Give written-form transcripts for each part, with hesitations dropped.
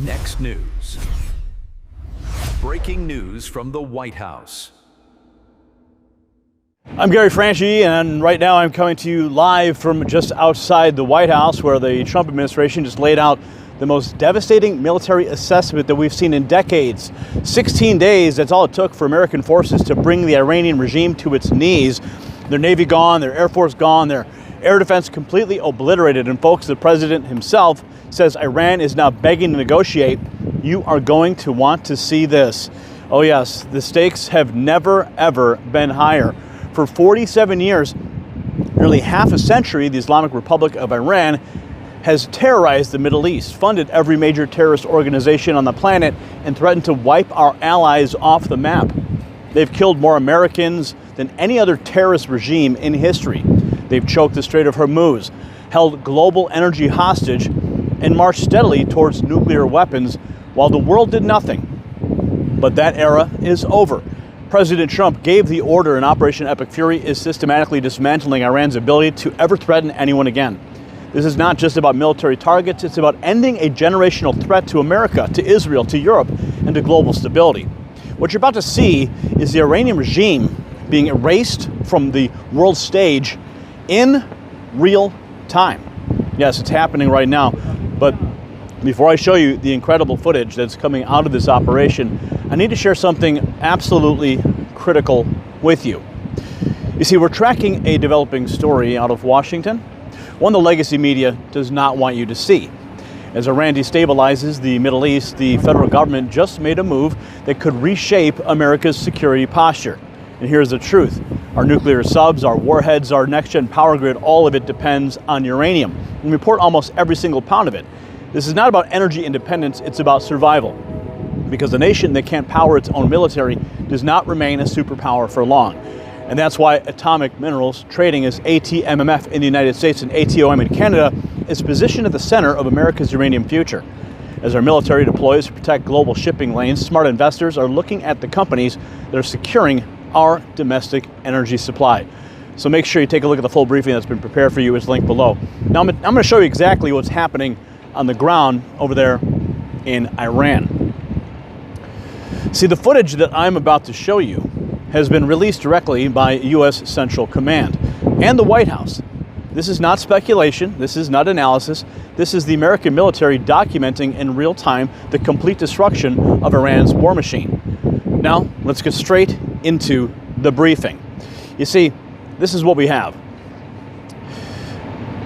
Next news. Breaking news from the White House. I'm Gary Franchi, and right now I'm coming to you live from just outside the White House, where the Trump administration just laid out the most devastating military assessment that we've seen in decades. 16 days, that's all it took for American forces to bring the Iranian regime to its knees. Their Navy gone, their Air Force gone, their air defense completely obliterated. And folks, the president himself says Iran is now begging to negotiate. You are going to want to see this. Oh yes, the stakes have never, ever been higher. For 47 years, nearly half a century, the Islamic Republic of Iran has terrorized the Middle East, funded every major terrorist organization on the planet, and threatened to wipe our allies off the map. They've killed more Americans than any other terrorist regime in history. They've choked the Strait of Hormuz, held global energy hostage, and marched steadily towards nuclear weapons while the world did nothing. But that era is over. President Trump gave the order, and Operation Epic Fury is systematically dismantling Iran's ability to ever threaten anyone again. This is not just about military targets, it's about ending a generational threat to America, to Israel, to Europe, and to global stability. What you're about to see is the Iranian regime being erased from the world stage in real time. Yes, it's happening right now, but before I show you the incredible footage that's coming out of this operation, I need to share something absolutely critical with you. You see, we're tracking a developing story out of Washington, one the legacy media does not want you to see. As Iran destabilizes the Middle East, the federal government just made a move that could reshape America's security posture. And here's the truth. Our nuclear subs, our warheads, our next-gen power grid, all of it depends on uranium. And we import almost every single pound of it. This is not about energy independence, it's about survival. Because a nation that can't power its own military does not remain a superpower for long. And that's why Atomic Minerals, trading as ATMMF in the United States and ATOM in Canada, is positioned at the center of America's uranium future. As our military deploys to protect global shipping lanes, smart investors are looking at the companies that are securing our domestic energy supply. So make sure you take a look at the full briefing that's been prepared for you. It's linked below. Now I'm going to show you exactly what's happening on the ground over there in Iran. See, the footage that I'm about to show you has been released directly by U.S. Central Command and the White House. This is not speculation. This is not analysis. This is the American military documenting in real time the complete destruction of Iran's war machine. Now, let's get straight into the briefing. You see, this is what we have.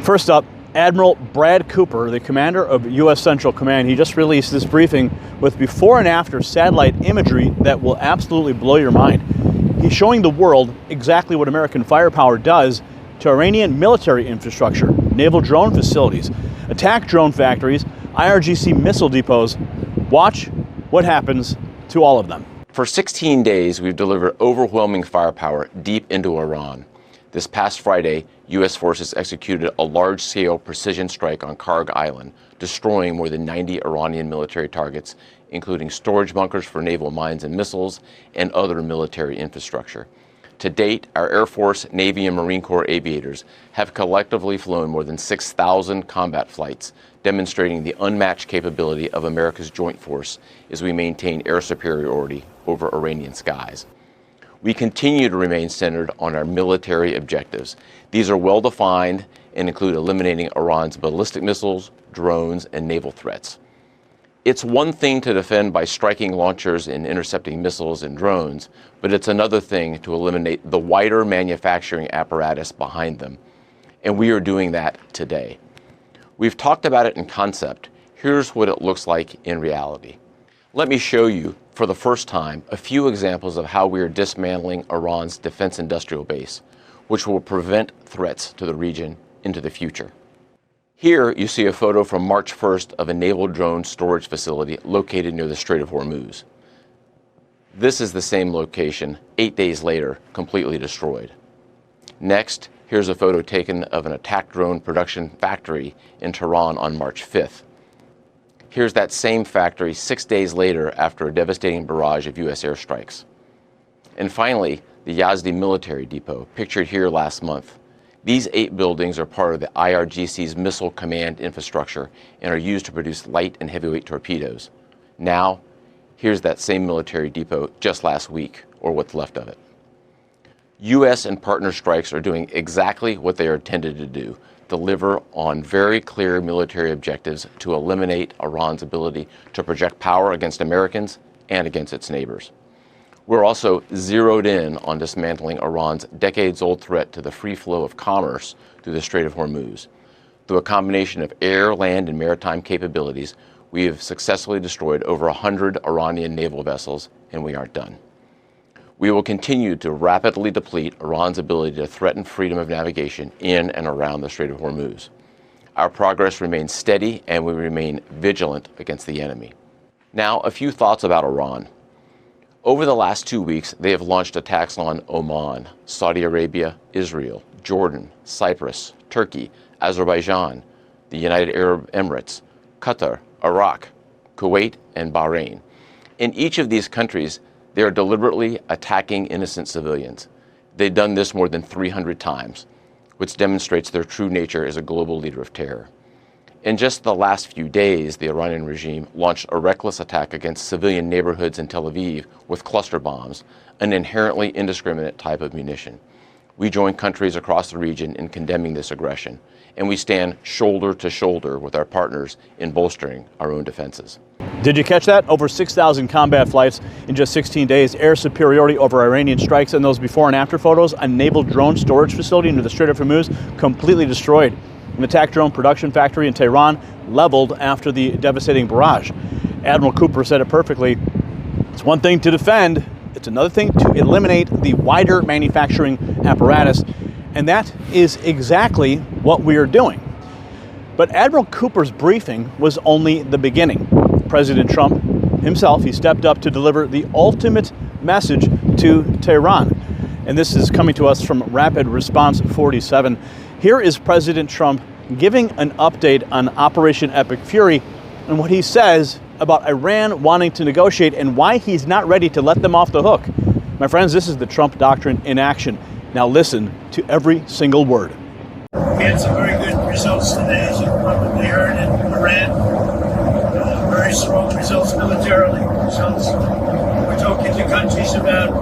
First up, Admiral Brad Cooper, the commander of U.S. Central Command, he just released this briefing with before and after satellite imagery that will absolutely blow your mind. He's showing the world exactly what American firepower does to Iranian military infrastructure, naval drone facilities, attack drone factories, IRGC missile depots. Watch what happens to all of them. For 16 days, we've delivered overwhelming firepower deep into Iran. This past Friday, U.S. forces executed a large-scale precision strike on Karg Island, destroying more than 90 Iranian military targets, including storage bunkers for naval mines and missiles and other military infrastructure. To date, our Air Force, Navy, and Marine Corps aviators have collectively flown more than 6,000 combat flights, demonstrating the unmatched capability of America's joint force as we maintain air superiority over Iranian skies. We continue to remain centered on our military objectives. These are well-defined and include eliminating Iran's ballistic missiles, drones, and naval threats. It's one thing to defend by striking launchers and intercepting missiles and drones, but it's another thing to eliminate the wider manufacturing apparatus behind them. And we are doing that today. We've talked about it in concept. Here's what it looks like in reality. Let me show you, for the first time, a few examples of how we are dismantling Iran's defense industrial base, which will prevent threats to the region into the future. Here you see a photo from March 1st of a naval drone storage facility located near the Strait of Hormuz. This is the same location 8 days later, completely destroyed. Next, here's a photo taken of an attack drone production factory in Tehran on March 5th. Here's that same factory 6 days later after a devastating barrage of U.S. airstrikes. And finally, the Yazdi military depot, pictured here last month. These 8 buildings are part of the IRGC's missile command infrastructure and are used to produce light and heavyweight torpedoes. Now, here's that same military depot just last week, or what's left of it. U.S. and partner strikes are doing exactly what they are intended to do: deliver on very clear military objectives to eliminate Iran's ability to project power against Americans and against its neighbors. We're also zeroed in on dismantling Iran's decades-old threat to the free flow of commerce through the Strait of Hormuz. Through a combination of air, land, and maritime capabilities, we have successfully destroyed over 100 Iranian naval vessels, and we aren't done. We will continue to rapidly deplete Iran's ability to threaten freedom of navigation in and around the Strait of Hormuz. Our progress remains steady, and we remain vigilant against the enemy. Now, a few thoughts about Iran. Over the last 2 weeks, they have launched attacks on Oman, Saudi Arabia, Israel, Jordan, Cyprus, Turkey, Azerbaijan, the United Arab Emirates, Qatar, Iraq, Kuwait, and Bahrain. In each of these countries, they are deliberately attacking innocent civilians. They've done this more than 300 times, which demonstrates their true nature as a global leader of terror. In just the last few days, the Iranian regime launched a reckless attack against civilian neighborhoods in Tel Aviv with cluster bombs, an inherently indiscriminate type of munition. We join countries across the region in condemning this aggression, and we stand shoulder to shoulder with our partners in bolstering our own defenses. Did you catch that? Over 6,000 combat flights in just 16 days, air superiority over Iranian strikes, and those before and after photos, a naval drone storage facility near the Strait of Hormuz completely destroyed. An attack drone production factory in Tehran leveled after the devastating barrage. Admiral Cooper said it perfectly. It's one thing to defend, it's another thing to eliminate the wider manufacturing apparatus, and that is exactly what we are doing. But Admiral Cooper's briefing was only the beginning. President Trump himself, he stepped up to deliver the ultimate message to Tehran. And this is coming to us from Rapid Response 47. Here is President Trump giving an update on Operation Epic Fury and what he says about Iran wanting to negotiate and why he's not ready to let them off the hook. My friends, this is the Trump doctrine in action. Now listen to every single word. We had some very good results today, as you probably heard, in Iran. Very strong results militarily. We're talking to countries about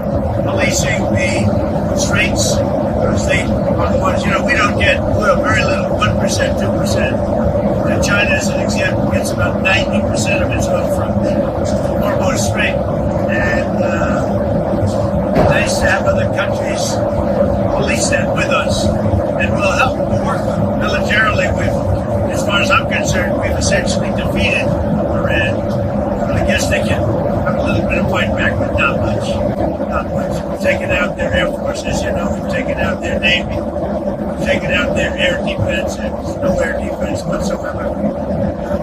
policing the straits, because they are the ones, we don't get very little, 1%, 2%. And China, as an example, gets about 90% of its oil from the Hormuz Strait. And nice to have other countries police that with us, and we'll help. We'll work militarily. As far as I'm concerned, we've essentially defeated Iran. I guess they can have a little bit of fight back, but not much. Not much. We've taken out their air forces, we've taken out their navy, we've taken out their air defense, and there's no air defense whatsoever.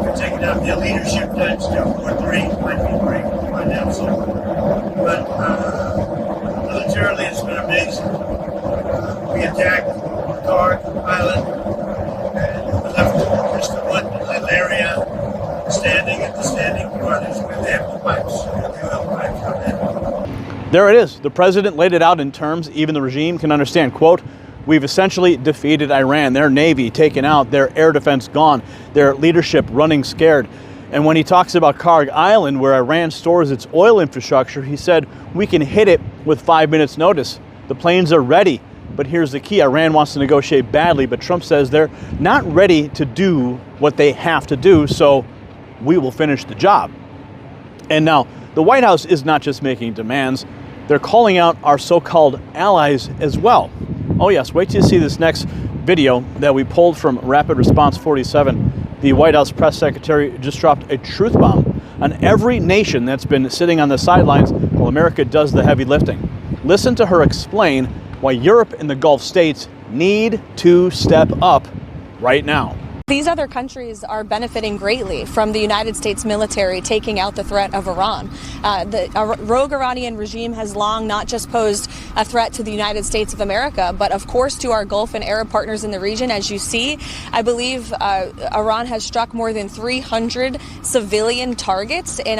We've taken out their leadership types, their 4-3, might be great by now. But militarily, it's been amazing. We attacked Karg Island, and we left just the one little area standing at the standing quarters where they have the pipes, the oil pipes on there. There it is. The president laid it out in terms even the regime can understand. Quote, we've essentially defeated Iran, their navy taken out, their air defense gone, their leadership running scared. And when he talks about Karg Island, where Iran stores its oil infrastructure, he said, we can hit it with 5 minutes notice. The planes are ready. But here's the key. Iran wants to negotiate badly, but Trump says they're not ready to do what they have to do, so we will finish the job. And now, the White House is not just making demands, they're calling out our so-called allies as well. Oh yes, wait till you see this next video that we pulled from Rapid Response 47. The White House press secretary just dropped a truth bomb on every nation that's been sitting on the sidelines while America does the heavy lifting. Listen to her explain why Europe and the Gulf states need to step up right now. These other countries are benefiting greatly from the United States military taking out the threat of Iran. The rogue Iranian regime has long not just posed a threat to the United States of America, but of course to our Gulf and Arab partners in the region. As you see, I believe Iran has struck more than 300 civilian targets in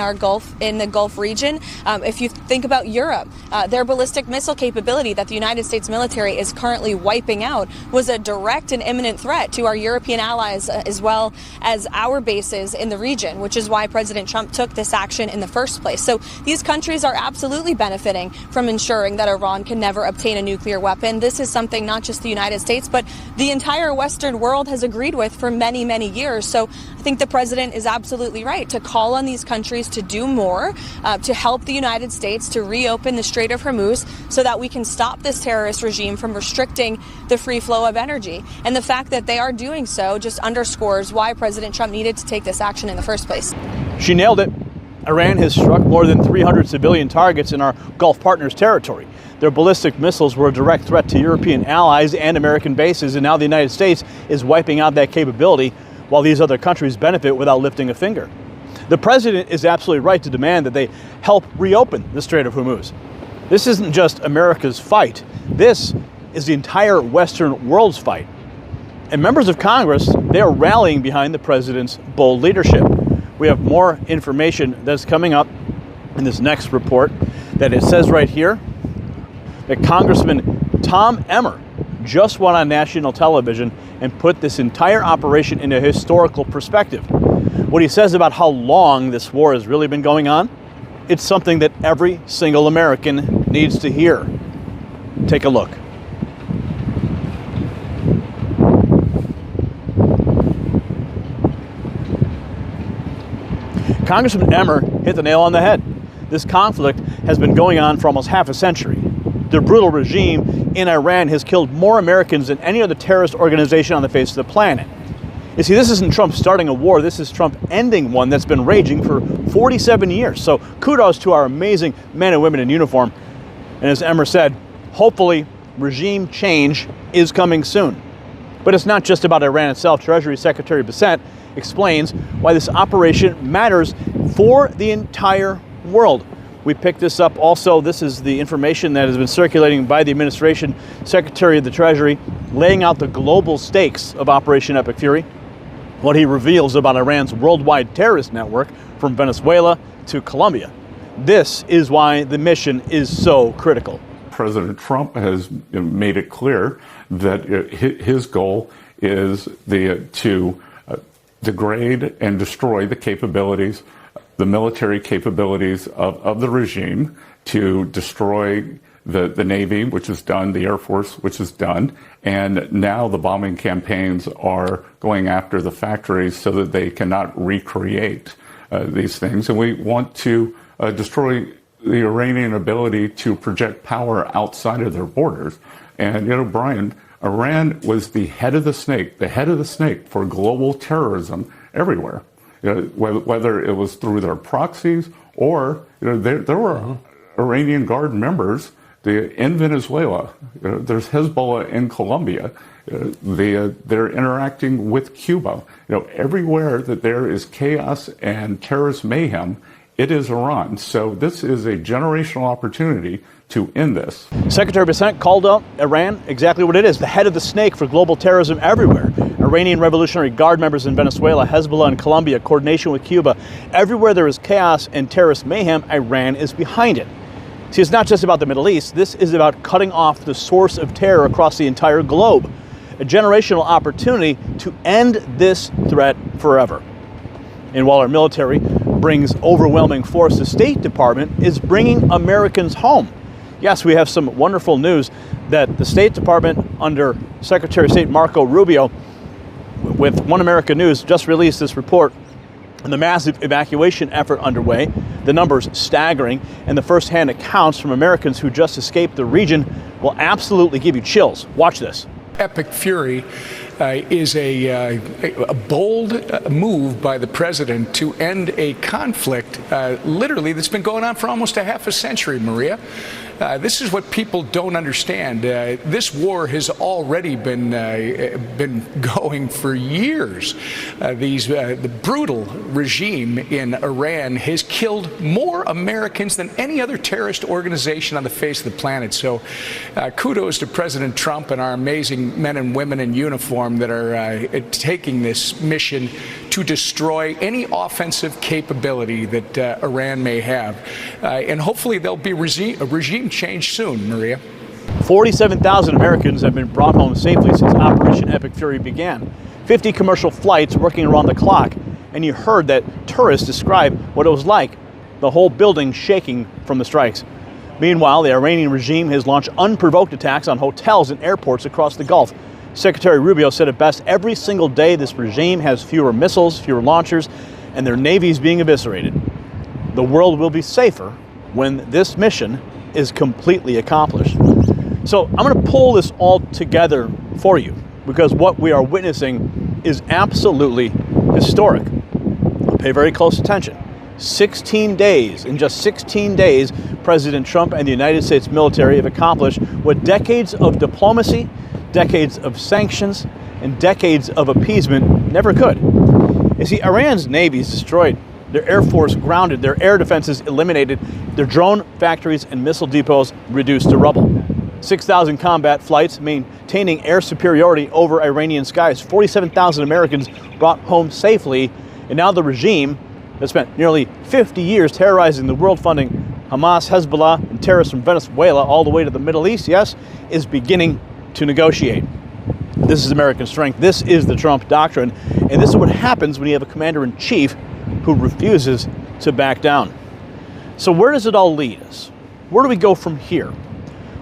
the Gulf region. If you think about Europe, their ballistic missile capability that the United States military is currently wiping out was a direct and imminent threat to our European allies as well as our bases in the region, which is why President Trump took this action in the first place. So these countries are absolutely benefiting from ensuring that Iran can never obtain a nuclear weapon. This is something not just the United States, but the entire Western world has agreed with for many, many years. So I think the president is absolutely right to call on these countries to do more, to help the United States to reopen the Strait of Hormuz so that we can stop this terrorist regime from restricting the free flow of energy. And the fact that they are doing so just underscores why President Trump needed to take this action in the first place. She nailed it. Iran has struck more than 300 civilian targets in our Gulf partners' territory. Their ballistic missiles were a direct threat to European allies and American bases, and now the United States is wiping out that capability while these other countries benefit without lifting a finger. The president is absolutely right to demand that they help reopen the Strait of Hormuz. This isn't just America's fight. This is the entire Western world's fight. And members of Congress, they are rallying behind the president's bold leadership. We have more information that's coming up in this next report that it says right here that Congressman Tom Emmer just went on national television and put this entire operation into historical perspective. What he says about how long this war has really been going on, it's something that every single American needs to hear. Take a look. Congressman Emmer hit the nail on the head. This conflict has been going on for almost half a century. The brutal regime in Iran has killed more Americans than any other terrorist organization on the face of the planet. You see, this isn't Trump starting a war, this is Trump ending one that's been raging for 47 years. So kudos to our amazing men and women in uniform. And as Emmer said, hopefully regime change is coming soon. But it's not just about Iran itself. Treasury Secretary Bissett explains why this operation matters for the entire world. We picked this up also. This is the information that has been circulating by the administration. Secretary of the Treasury laying out the global stakes of Operation Epic Fury, what he reveals about Iran's worldwide terrorist network from Venezuela to Colombia. This is why the mission is so critical. President Trump has made it clear that his goal is to degrade and destroy the capabilities, the military capabilities of the regime, to destroy the Navy, which is done, the Air Force, which is done, and now the bombing campaigns are going after the factories so that they cannot recreate these things. And we want to destroy the Iranian ability to project power outside of their borders. And, Brian, Iran was the head of the snake for global terrorism everywhere. Whether it was through their proxies or, there were Iranian Guard members in Venezuela. There's Hezbollah in Colombia. They're interacting with Cuba. Everywhere that there is chaos and terrorist mayhem, it is Iran. So this is a generational opportunity to end this. Secretary Bissett called out Iran exactly what it is, the head of the snake for global terrorism everywhere. Iranian Revolutionary Guard members in Venezuela, Hezbollah in Colombia, coordination with Cuba. Everywhere there is chaos and terrorist mayhem, Iran is behind it. See, it's not just about the Middle East. This is about cutting off the source of terror across the entire globe. A generational opportunity to end this threat forever. And while our military brings overwhelming force, the State Department is bringing Americans home. Yes, we have some wonderful news that the State Department under Secretary of State Marco Rubio with One America News just released this report on the massive evacuation effort underway. The numbers staggering, and the first-hand accounts from Americans who just escaped the region will absolutely give you chills. Watch this. Epic Fury is a bold move by the president to end a conflict literally that's been going on for almost a half a century, Maria. this is what people don't understand. This war has already been going for years. The brutal regime in Iran has killed more Americans than any other terrorist organization on the face of the planet. So kudos to President Trump and our amazing men and women in uniform that are taking this mission to destroy any offensive capability that Iran may have. And hopefully there'll be a regime change soon, Maria. 47,000 Americans have been brought home safely since Operation Epic Fury began. 50 commercial flights working around the clock. And you heard that tourists describe what it was like, the whole building shaking from the strikes. Meanwhile, the Iranian regime has launched unprovoked attacks on hotels and airports across the Gulf. Secretary Rubio said it best: every single day this regime has fewer missiles, fewer launchers, and their navies being eviscerated. The world will be safer when this mission is completely accomplished. So I'm going to pull this all together for you, because what we are witnessing is absolutely historic. Pay very close attention. 16 days, in just 16 days, President Trump and the United States military have accomplished what decades of diplomacy, decades of sanctions, and decades of appeasement never could. You see, Iran's navy is destroyed, their air force grounded, their air defenses eliminated, their drone factories and missile depots reduced to rubble. 6,000 combat flights maintaining air superiority over Iranian skies, 47,000 Americans brought home safely, and now the regime that spent nearly 50 years terrorizing the world, funding Hamas, Hezbollah, and terrorists from Venezuela all the way to the Middle East, yes, is beginning to negotiate. This is American strength. This is the Trump doctrine. And this is what happens when you have a commander-in-chief who refuses to back down. So where does it all lead us? Where do we go from here?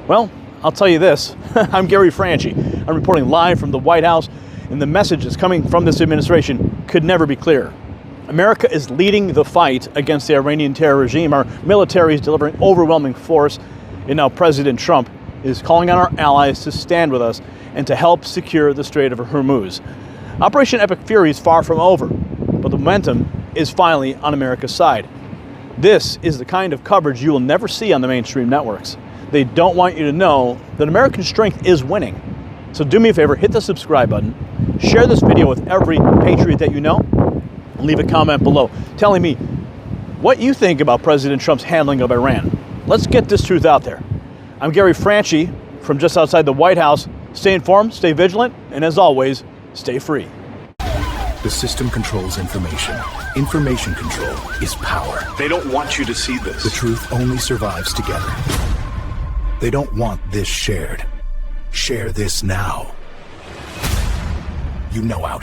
Well, I'll tell you this. I'm Gary Franchi. I'm reporting live from the White House, and the messages coming from this administration could never be clearer. America is leading the fight against the Iranian terror regime. Our military is delivering overwhelming force, and now President Trump is calling on our allies to stand with us and to help secure the Strait of Hormuz. Operation Epic Fury is far from over, but the momentum is finally on America's side. This is the kind of coverage you will never see on the mainstream networks. They don't want you to know that American strength is winning. So do me a favor, hit the subscribe button, share this video with every patriot that you know, and leave a comment below telling me what you think about President Trump's handling of Iran. Let's get this truth out there. I'm Gary Franchi from just outside the White House. Stay informed, stay vigilant, and as always, stay free. The system controls information. Information control is power. They don't want you to see this. The truth only survives together. They don't want this shared. Share this now. You know out.